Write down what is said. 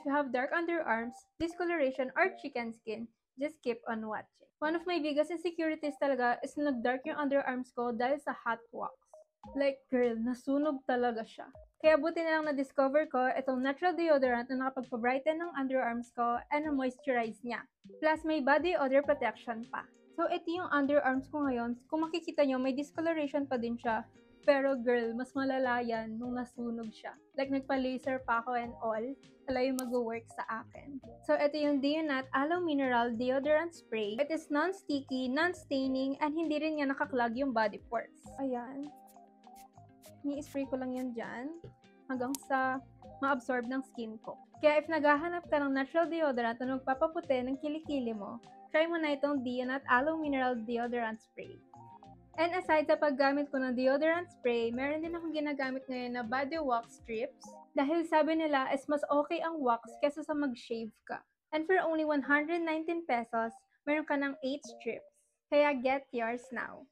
if you have dark underarms, discoloration, or chicken skin, just keep on watching. One of my biggest insecurities talaga is na nag-dark yung underarms ko dahil sa hot wax. Like, girl, nasunog talaga siya. Kaya buti na lang na-discover ko itong natural deodorant na nakapagpa-brighten ng underarms ko and na-moisturize niya. Plus, may body odor protection pa. So, ito yung underarms ko ngayon. Kung makikita nyo, may discoloration pa din siya. Pero girl, mas malala yan nung nasunog siya. Like, nagpa-laser pa ako and all. Wala yung mag-work sa akin. So, ito yung Deonat Aloe Mineral Deodorant Spray. It is non-sticky, non-staining, and hindi rin niya nakaklag yung body pores. Ayan. Ni-spray ko lang yan dyan hanggang sa ma-absorb ng skin ko. Kaya if naghahanap ka ng natural deodorant na magpapaputi ng kilikili mo, try mo na itong Deonat Aloe Mineral Deodorant Spray. And aside sa paggamit ko ng deodorant spray, meron din akong ginagamit ngayon na body wax strips. Dahil sabi nila is mas okay ang wax kesa sa mag-shave ka. And for only 119 pesos, meron ka ng 8 strips. Kaya get yours now.